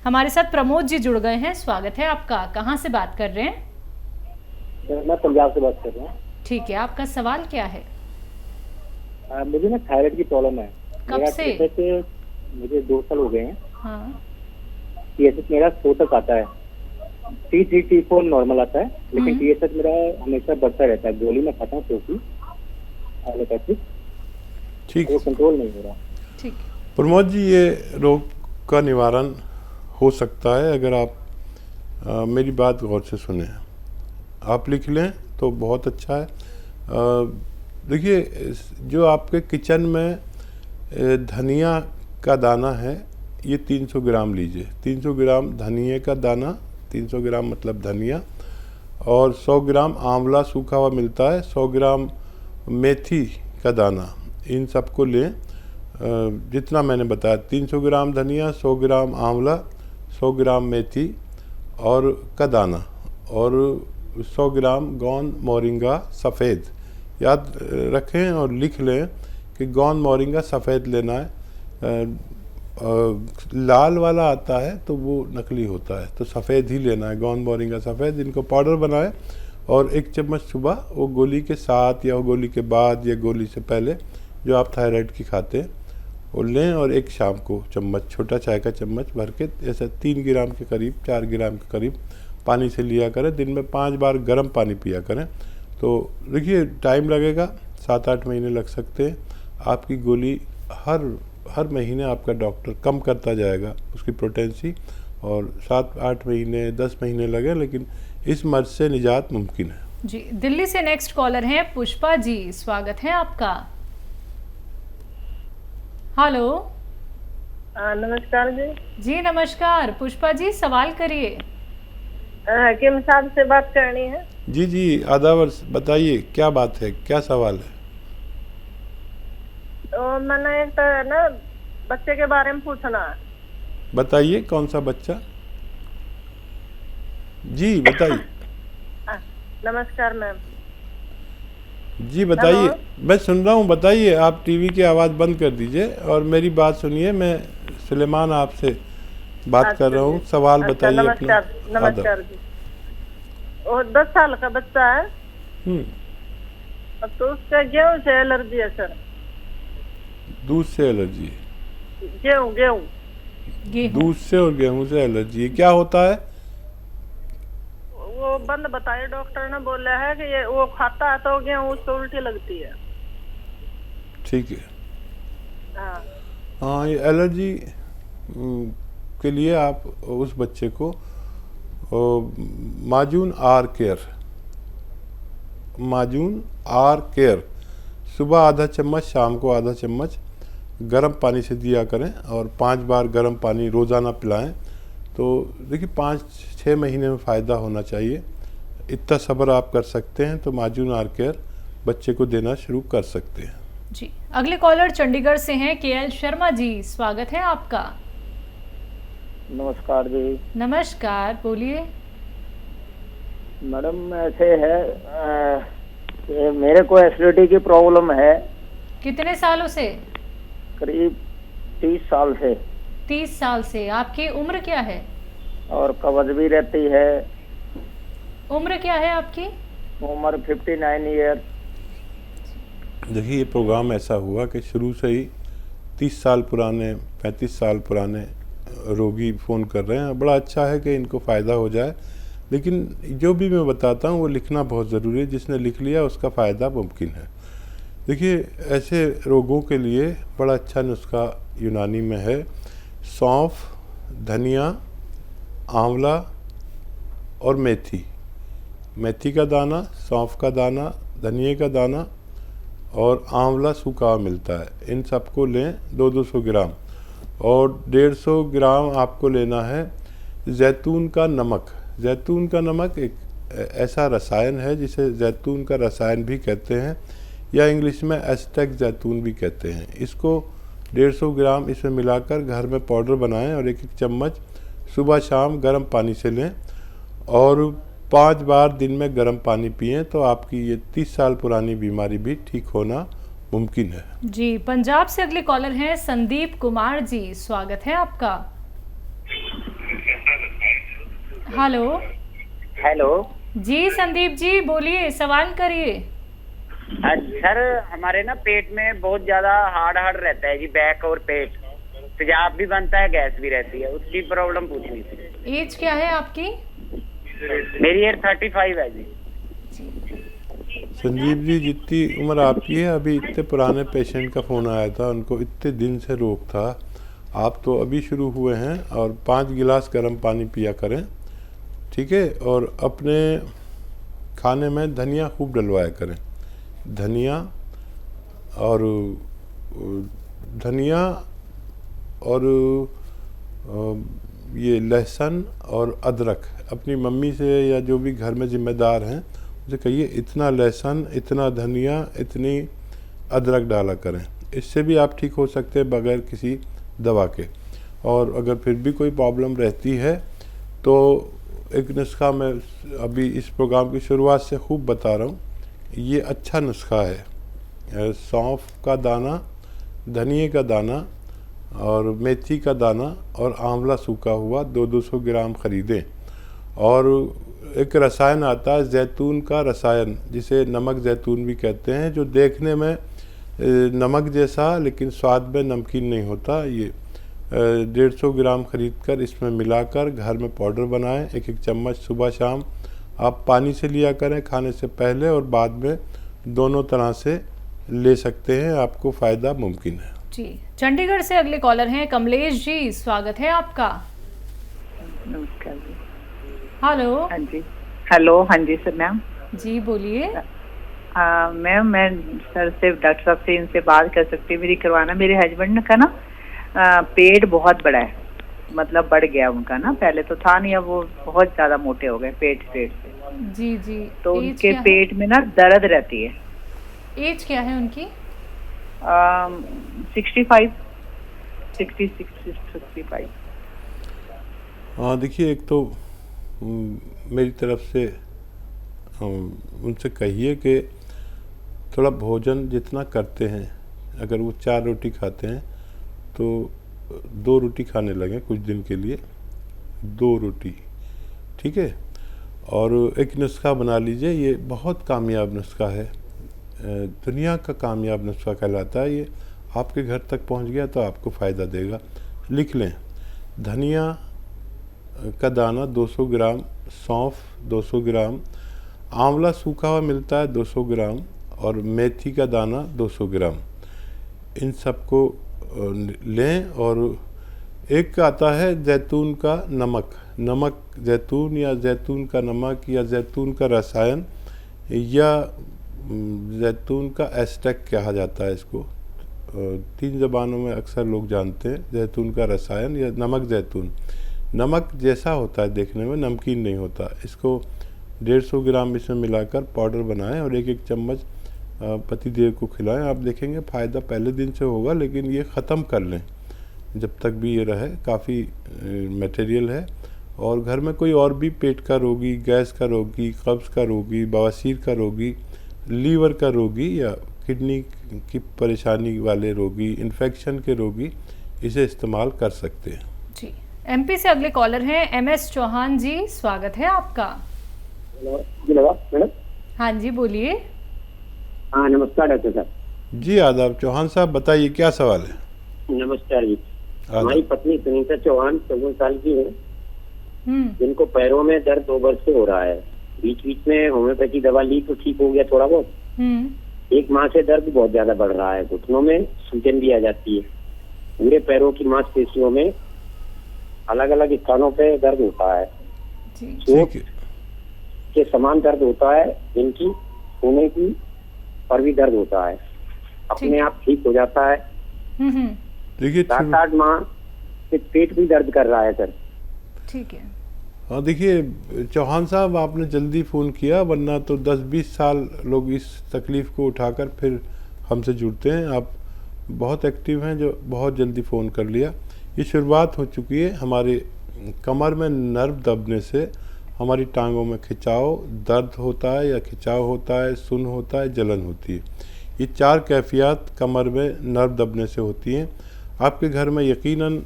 हमारे साथ प्रमोद जी जुड़ गए हैं, स्वागत है आपका। कहाँ से बात कर रहे हैं? मैं पंजाब से बात कर रहा हूँ। ठीक है, आपका सवाल क्या है? मुझे ना थायराइड की प्रॉब्लम है। कब से? मुझे 2 साल हो गए हैं। हाँ। TSH मेरा 100 तक आता है, T3 T4 नॉर्मल आता है, लेकिन TSH मेरा हमेशा बढ़ता रहता है। गोली में खाता हूँ क्योंकि एलोपैथिक, ठीक, वो कंट्रोल नहीं हो रहा। ठीक। प्रमोद जी, ये रोग का निवारण हो सकता है अगर आप मेरी बात गौर से सुने। आप लिख लें तो बहुत अच्छा है। देखिए, जो आपके किचन में धनिया का दाना है, ये 300 ग्राम लीजिए। 300 ग्राम धनिए का दाना, 300 ग्राम मतलब धनिया, और 100 ग्राम आंवला सूखा हुआ मिलता है, 100 ग्राम मेथी का दाना, इन सबको लें। जितना मैंने बताया, 300 ग्राम धनिया, 100 ग्राम आंवला, 100 ग्राम मेथी और का दाना, और 100 ग्राम गोंद मोरिंगा सफ़ेद। याद रखें और लिख लें कि गोंद मोरिंगा सफ़ेद लेना है। लाल वाला आता है तो वो नकली होता है, तो सफ़ेद ही लेना है, गोंद मोरिंगा सफ़ेद। इनको पाउडर बनाए और 1 चम्मच सुबह, वो गोली के साथ या वो गोली के बाद या गोली से पहले जो आप थायराइड की खाते हैं वो लें, और 1 शाम को चम्मच, छोटा चाय का चम्मच भर के, ऐसा 3 ग्राम के करीब, 4 ग्राम के करीब पानी से लिया करें। दिन में 5 बार गर्म पानी पिया करें। तो देखिए, टाइम लगेगा, 7-8 महीने लग सकते हैं। आपकी गोली हर महीने आपका डॉक्टर कम करता जाएगा उसकी पोटेंसी, और 7-8 महीने 10 महीने लगे, लेकिन इस मर्ज से निजात मुमकिन है। जी, दिल्ली से नेक्स्ट कॉलर हैं पुष्पा जी, स्वागत है आपका। हेलो। नमस्कार जी। जी नमस्कार पुष्पा जी, सवाल करिए। किम साहब से बात करनी है? जी जी, आदावर, बताइए क्या बात है, क्या सवाल है? तो मैंने एक तो ना बच्चे के बारे में पूछना है। बताइए, कौन सा बच्चा? जी बताइए। नमस्कार मैम। जी बताइए, मैं सुन रहा हूँ, बताइए। आप टीवी की आवाज़ बंद कर दीजिए और मेरी बात सुनिए। मैं सुलेमान आपसे बात कर रहा हूँ। सवाल बताइए अपना। नमस्कार। नमस्कार जी। वो 10 साल का बच्चा है, तो उसका गेहूं से एलर्जी है सर। दूध से एलर्जी? गेहूं दूध से और गेहूं से एलर्जी है, क्या होता है? वो बंद बताए, डॉक्टर ने बोला है कि ये वो खाता है तो गेहूं उसको उल्टी लगती है। ठीक है। हाँ, ये एलर्जी के लिए आप उस बच्चे को माजून आर केयर सुबह आधा चम्मच, शाम को आधा चम्मच गर्म पानी से दिया करें, और 5 बार गर्म पानी रोज़ाना पिलाएं। तो देखिए, 5-6 महीने में फ़ायदा होना चाहिए। इतना सब्र आप कर सकते हैं तो माजून आर केयर बच्चे को देना शुरू कर सकते हैं। जी, अगले कॉलर चंडीगढ़ से हैं KL शर्मा जी, स्वागत है आपका। नमस्कार जी। नमस्कार, बोलिए। मैडम, ऐसे है कि मेरे को एसिडिटी की प्रॉब्लम है। कितने सालों से? करीब 30 साल से। 30 साल से। आपकी उम्र क्या है? और कब्ज भी रहती है। उम्र क्या है आपकी? उम्र 59 ईयर। देखिए, ये प्रोग्राम ऐसा हुआ कि शुरू से ही 30 साल पुराने, 35 साल पुराने रोगी फ़ोन कर रहे हैं। बड़ा अच्छा है कि इनको फ़ायदा हो जाए, लेकिन जो भी मैं बताता हूँ वो लिखना बहुत ज़रूरी है। जिसने लिख लिया उसका फ़ायदा मुमकिन है। देखिए, ऐसे रोगों के लिए बड़ा अच्छा नुस्खा यूनानी में है। सौंफ, धनिया, आंवला और मेथी का दाना, सौंफ का दाना, धनिए का दाना और आंवला सूखा हुआ मिलता है। इन सबको लें 200 ग्राम, और 150 ग्राम आपको लेना है जैतून का नमक। जैतून का नमक एक ऐसा रसायन है जिसे जैतून का रसायन भी कहते हैं, या इंग्लिश में एस्टेक जैतून भी कहते हैं। इसको 150 ग्राम इसमें मिलाकर घर में पाउडर बनाएं, और 1-1 चम्मच सुबह शाम गर्म पानी से लें, और 5 बार दिन में गर्म पानी पिएं। तो आपकी ये 30 साल पुरानी बीमारी भी ठीक होना मुमकिन है। जी, पंजाब से अगले कॉलर हैं संदीप कुमार जी, स्वागत है आपका। Hello hello. जी संदीप जी बोलिए, सवाल करिए। सर हमारे ना पेट में बहुत ज्यादा हार्ड हार्ड रहता है जी, बैक और पेट, तेजाब भी बनता है, गैस भी रहती है, उसकी प्रॉब्लम पूछनी थी। एज क्या है आपकी? मेरी एज 35 है जी। संजीव जी, जितनी उम्र आपकी है, अभी इतने पुराने पेशेंट का फ़ोन आया था, उनको इतने दिन से रोग था। आप तो अभी शुरू हुए हैं, और 5 गिलास गर्म पानी पिया करें, ठीक है? और अपने खाने में धनिया खूब डलवाया करें। धनिया और ये लहसुन और अदरक, अपनी मम्मी से या जो भी घर में ज़िम्मेदार हैं उसे कहिए इतना लहसुन, इतना धनिया, इतनी अदरक डाला करें। इससे भी आप ठीक हो सकते हैं बगैर किसी दवा के। और अगर फिर भी कोई प्रॉब्लम रहती है तो एक नुस्खा मैं अभी इस प्रोग्राम की शुरुआत से खूब बता रहा हूँ, ये अच्छा नुस्खा है। सौंफ का दाना, धनिए का दाना और मेथी का दाना और आंवला सूखा हुआ 200 ग्राम ख़रीदें। और एक रसायन आता है जैतून का रसायन, जिसे नमक जैतून भी कहते हैं, जो देखने में नमक जैसा लेकिन स्वाद में नमकीन नहीं होता। ये 150 ग्राम ख़रीद कर इसमें मिलाकर घर में पाउडर बनाएं। एक चम्मच सुबह शाम आप पानी से लिया करें, खाने से पहले और बाद में, दोनों तरह से ले सकते हैं, आपको फ़ायदा मुमकिन है। जी, चंडीगढ़ से अगले कॉलर हैं कमलेश जी, स्वागत है आपका। नमस्कार जी। हेलो। हाँ जी, हेलो। हाँ जी सर, मैम जी बोलिए। मैम मैं सर से, डॉक्टर साहब से इनसे बात कर सकती हूँ? मेरी करवाना, मेरे हस्बैंड का ना पेट बहुत बड़ा है, मतलब बढ़ गया उनका ना, पहले तो था नहीं, अब वो बहुत ज्यादा मोटे हो गए पेट से। जी जी। तो उनके पेट में ना दर्द रहती है। एज क्या है उनकी? 65, 65। हाँ देखिए, एक तो मेरी तरफ से उनसे कहिए कि थोड़ा भोजन जितना करते हैं, अगर वो 4 रोटी खाते हैं तो 2 रोटी खाने लगें कुछ दिन के लिए, 2 रोटी, ठीक है? और एक नुस्खा बना लीजिए, ये बहुत कामयाब नुस्खा है, दुनिया का कामयाब नुस्खा कहलाता है। ये आपके घर तक पहुंच गया तो आपको फ़ायदा देगा। लिख लें, धनिया का दाना 200 ग्राम, सौंफ 200 ग्राम, आंवला सूखा हुआ मिलता है 200 ग्राम, और मेथी का दाना 200 ग्राम। इन सबको लें। और एक आता है जैतून का नमक जैतून, या जैतून का नमक, या जैतून का रसायन, या जैतून का एस्टेक कहा जाता है इसको। 3 ज़बानों में अक्सर लोग जानते हैं, जैतून का रसायन या नमक जैतून। नमक जैसा होता है देखने में, नमकीन नहीं होता। इसको 150 ग्राम इसमें मिलाकर पाउडर बनाएं और एक चम्मच पतिदेव को खिलाएं। आप देखेंगे फ़ायदा पहले दिन से होगा, लेकिन ये ख़त्म कर लें जब तक भी ये रहे। काफ़ी मटेरियल है। और घर में कोई और भी पेट का रोगी, गैस का रोगी, कब्ज़ का रोगी, बवासीर का रोगी, लीवर का रोगी, या किडनी की परेशानी वाले रोगी, इन्फेक्शन के रोगी इसे इस्तेमाल कर सकते हैं। जी, एमपी से अगले कॉलर हैं MS चौहान जी, स्वागत है आपका। मैडम। हाँ जी बोलिए। हाँ नमस्कार डॉक्टर साहब। जी आदाब। चौहान साहब बताइए क्या सवाल है? नमस्कार जी। हमारी पत्नी सुनीता चौहान 54 साल की है, जिनको पैरों में दर्द 2 वर्ष से हो रहा है। बीच बीच में होम्योपैथी दवा ली तो ठीक हो गया थोड़ा बहुत। 1 माह से दर्द बहुत ज्यादा बढ़ रहा है, घुटनों में सूजन भी आ जाती है, पूरे पैरों की मांसपेशियों में अलग अलग स्थानों पे दर्द होता है। चोट के समान दर्द होता है, इनकी होने की पर भी दर्द होता है, अपने आप ठीक हो जाता है। देखिए 7-8 माह से पेट भी दर्द कर रहा है सर। ठीक है। हाँ देखिए चौहान साहब, आपने जल्दी फ़ोन किया, वरना तो 10-20 साल लोग इस तकलीफ़ को उठाकर फिर हमसे जुड़ते हैं। आप बहुत एक्टिव हैं जो बहुत जल्दी फ़ोन कर लिया। ये शुरुआत हो चुकी है हमारे कमर में नर्व दबने से। हमारी टांगों में खिंचाव, दर्द होता है या खिंचाव होता है, सुन्न होता है, जलन होती है। ये 4 कैफियत कमर में नर्व दबने से होती हैं। आपके घर में यकीनन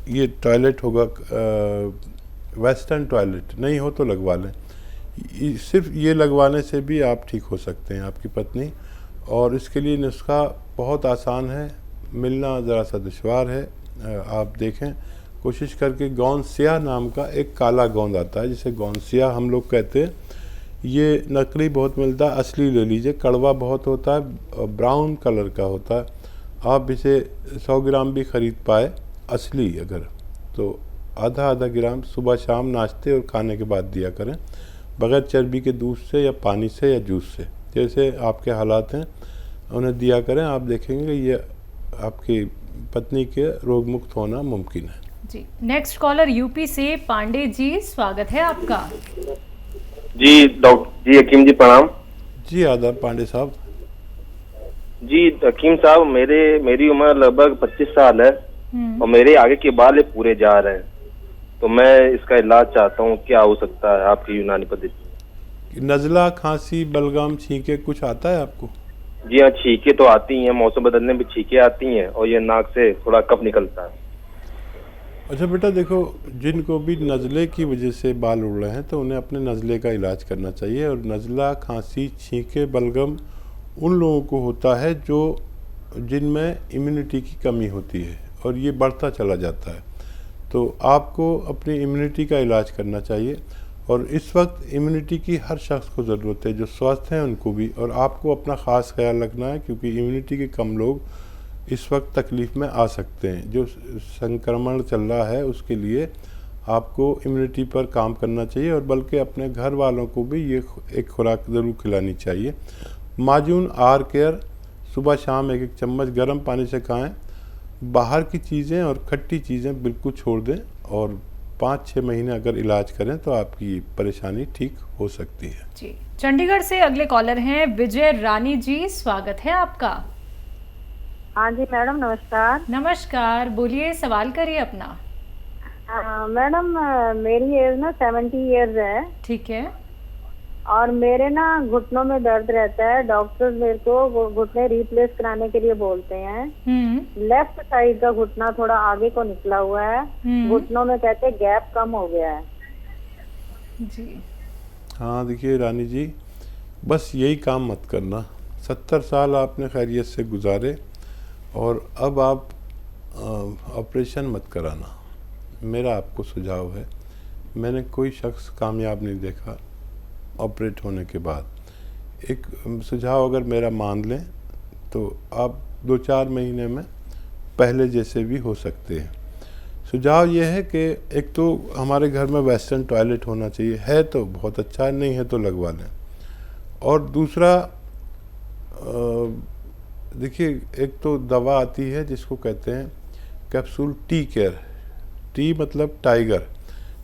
ये टॉयलेट होगा वेस्टर्न टॉयलेट नहीं हो तो लगवा लें। सिर्फ ये लगवाने से भी आप ठीक हो सकते हैं आपकी पत्नी। और इसके लिए नुस्खा बहुत आसान है, मिलना ज़रा सा दुश्वार है। आप देखें कोशिश करके, गौनसिया नाम का एक काला गोंद आता है जिसे गौनसिया हम लोग कहते हैं। ये नकली बहुत मिलता है, असली ले लीजिए। कड़वा बहुत होता है, ब्राउन कलर का होता है। आप इसे 100 ग्राम भी ख़रीद पाए असली अगर, तो आधा ग्राम सुबह शाम नाश्ते और खाने के बाद दिया करें, बग़ैर चर्बी के दूध से या पानी से या जूस से, जैसे आपके हालात हैं उन्हें दिया करें। आप देखेंगे ये आपकी पत्नी के रोग मुक्त होना मुमकिन है। जी, नेक्स्ट कॉलर यूपी से पांडे जी, स्वागत है आपका। जी डॉक्टर जी, हकीम जी प्रणाम। जी आदाब पांडे साहब। जी हकीम साहब, मेरी उम्र लगभग 25 साल है और मेरे आगे के बाल ये पूरे जा रहे हैं, तो मैं इसका इलाज चाहता हूँ, क्या हो सकता है आपकी यूनानी पद्धति? नज़ला, खांसी, बलगम, छींके कुछ आता है आपको? जी हाँ, छींके तो आती हैं, मौसम बदलने में छींके आती हैं और ये नाक से थोड़ा कफ निकलता है। अच्छा बेटा देखो, जिनको भी नज़ले की वजह से बाल उड़ रहे हैं तो उन्हें अपने नज़ले का इलाज करना चाहिए। और नज़ला, खांसी, छींके, बलगम उन लोगों को होता है जिनमें इम्यूनिटी की कमी होती है और ये बढ़ता चला जाता है। तो आपको अपनी इम्यूनिटी का इलाज करना चाहिए। और इस वक्त इम्यूनिटी की हर शख्स को ज़रूरत है, जो स्वस्थ हैं उनको भी, और आपको अपना ख़ास ख्याल रखना है, क्योंकि इम्यूनिटी के कम लोग इस वक्त तकलीफ़ में आ सकते हैं। जो संक्रमण चल रहा है उसके लिए आपको इम्यूनिटी पर काम करना चाहिए, और बल्कि अपने घर वालों को भी ये एक खुराक ज़रूर खिलानी चाहिए। माजून आर केयर सुबह शाम 1-1 चम्मच गर्म पानी से खाएं। बाहर की चीज़ें और खट्टी चीज़ें बिल्कुल छोड़ दें, और 5-6 महीने अगर इलाज करें तो आपकी परेशानी ठीक हो सकती है। जी, चंडीगढ़ से अगले कॉलर हैं विजय रानी जी, स्वागत है आपका। हाँ जी मैडम, नमस्कार। नमस्कार, बोलिए, सवाल करिए अपना। मैडम मेरी एज ना 70 इयर्स है। ठीक है। और मेरे ना घुटनों में दर्द रहता है। डॉक्टर मेरे को घुटने रिप्लेस कराने के लिए बोलते हैं। लेफ्ट साइड का घुटना थोड़ा आगे को निकला हुआ है। घुटनों में कहते हैं गैप कम हो गया है। जी हाँ देखिए रानी जी, बस यही काम मत करना। 70 साल आपने खैरियत से गुजारे और अब आप ऑपरेशन मत कराना, मेरा आपको सुझाव है। मैंने कोई शख्स कामयाब नहीं देखा ऑपरेट होने के बाद। एक सुझाव अगर मेरा मान लें तो आप 2-4 महीने में पहले जैसे भी हो सकते हैं। सुझाव ये है कि एक तो हमारे घर में वेस्टर्न टॉयलेट होना चाहिए, है तो बहुत अच्छा है, नहीं है तो लगवा लें। और दूसरा देखिए, एक तो दवा आती है जिसको कहते हैं कैप्सूल टी केयर। टी मतलब tiger,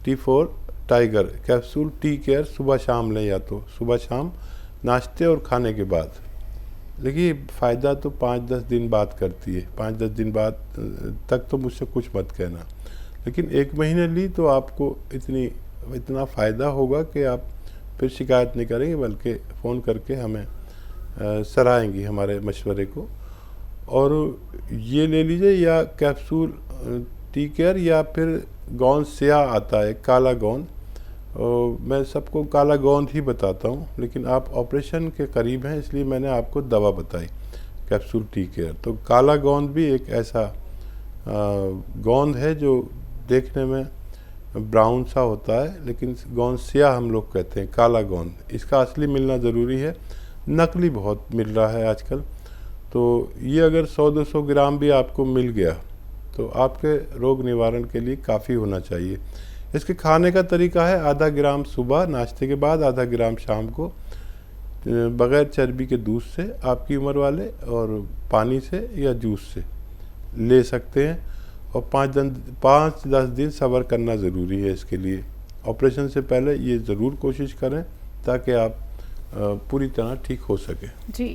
T for tiger. Capsule tea care सुबह शाम लें, या तो सुबह शाम नाश्ते और खाने के बाद। देखिए फ़ायदा तो 5-10 दिन बाद करती है, 5-10 दिन बाद तक तो मुझसे कुछ मत कहना, लेकिन 1 महीने ली तो आपको इतना फ़ायदा होगा कि आप फिर शिकायत नहीं करेंगे, बल्कि फ़ोन करके हमें सराहेंगी हमारे मशवरे को। और ये ले लीजिए, या कैप्सूल टी केयर, या फिर गोंद सिया आता है, काला गोंद। मैं सबको काला गोंद ही बताता हूँ, लेकिन आप ऑपरेशन के करीब हैं इसलिए मैंने आपको दवा बताई कैप्सूल टी केयर। तो काला गोंद भी एक ऐसा गोंद है जो देखने में ब्राउन सा होता है, लेकिन गोंद सिया हम लोग कहते हैं, काला गोंद। इसका असली मिलना ज़रूरी है, नकली बहुत मिल रहा है आजकल। तो ये अगर 100-200 ग्राम भी आपको मिल गया तो आपके रोग निवारण के लिए काफ़ी होना चाहिए। इसके खाने का तरीका है, आधा ग्राम सुबह नाश्ते के बाद, आधा ग्राम शाम को, बग़ैर चर्बी के दूध से आपकी उम्र वाले, और पानी से या जूस से ले सकते हैं। और 5-10 दिन सब्र करना ज़रूरी है इसके लिए। ऑपरेशन से पहले ये ज़रूर कोशिश करें ताकि आप पूरी तरह ठीक हो सके। जी,